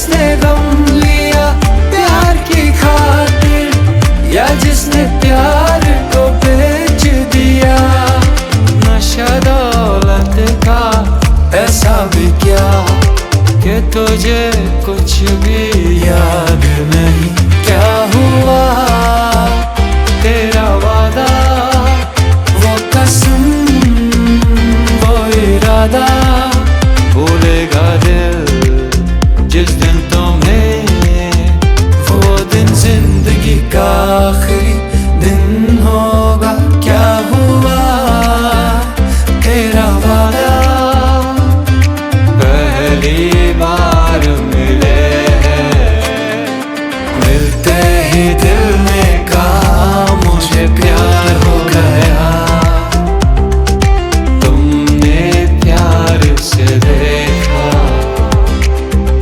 जिसने गम लिया प्यार की खातिर, या जिसने प्यार को बेच दिया। नशा दौलत का ऐसा भी क्या कि तुझे कुछ भी याद नहीं। क्या हुआ तेरा वादा, वो कसम, वो इरादा, भूलेगा दिल जिस दिन तुम्हें, वो दिन जिंदगी का आखिरी दिन होगा। क्या हुआ तेरा वादा, पहली बार मिले हैं, मिलते ही दिल ने कहा मुझे प्यार हो गया। तुमने प्यार से देखा,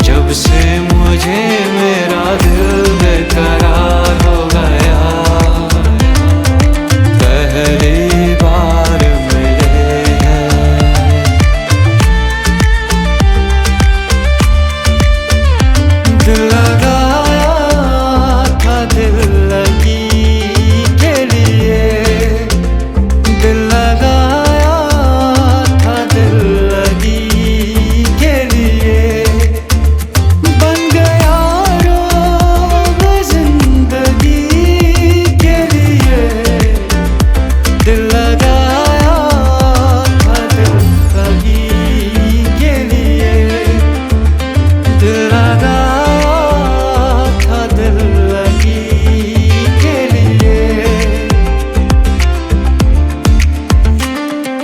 जब से मुझे मेरा दिल बेकरार हो गया। पहली बार मिले हैं, दिल लगाया था दिल लगी के लिए, दिल लगाया था दिल लगी के लिए। बन गया रोग जिंदगी के लिए, दिल लगाया था दिल लगी के लिए, दिल लगाया था दिल लगी के लिए।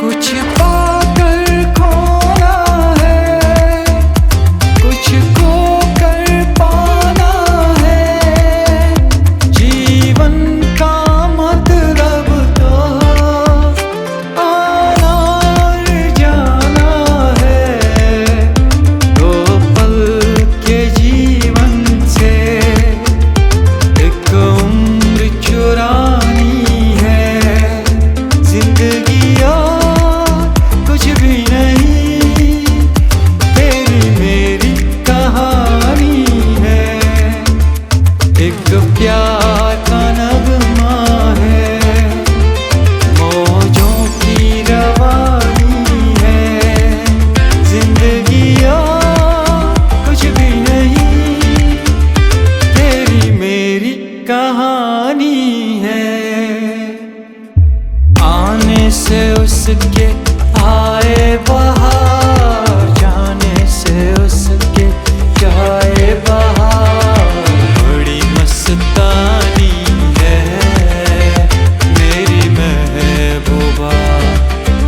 कुछ पाकर खोना है, कुछ खो कर पाना है। जीवन का मतलब तो आना और जाना है। दो पल के जीवन से एक उम्र चुरानी है। जिंदगी और कुछ भी नहीं, तेरी मेरी कहानी है। एक प्यार का नगमा है, मौजों की रवानी है। जिंदगी और कुछ भी नहीं, तेरी मेरी कहानी है। आने से उसके आए बहार, जाने से उसके जाए बहार। बड़ी मस्तानी है मेरी महबूबा,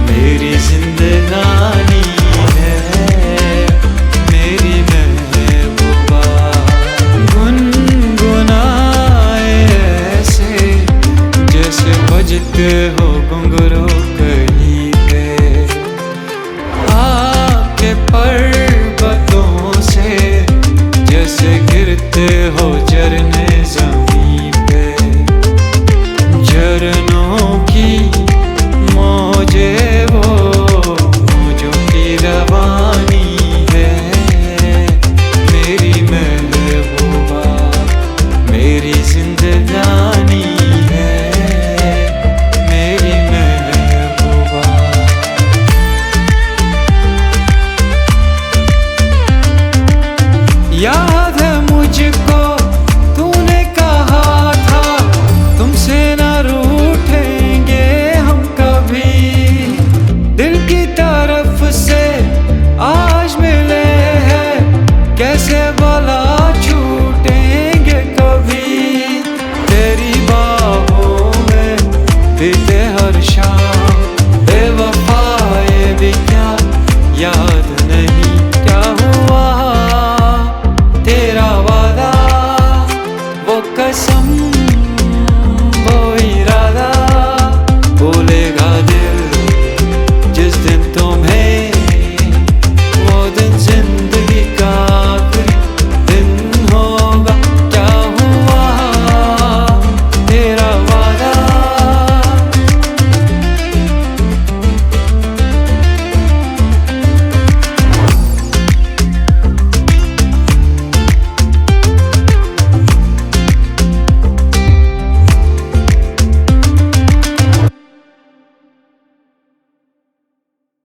मेरी जिंदगानी है मेरी महबूबा। गुनगुनाए ऐसे जैसे बजते हो घुंघरू कहीं पे, आके पर्वतों से जैसे गिरते हो झरने जमीन पे। झरनों की मौजे वो मौजों की रवानी है मेरी महबूबा, मेरी जिंदगानी है मेरी महबूबा। याद है मुझको तूने कहा था, तुमसे न रूठेंगे हम कभी। दिल की तरफ से आज मिले हैं, कैसे बोला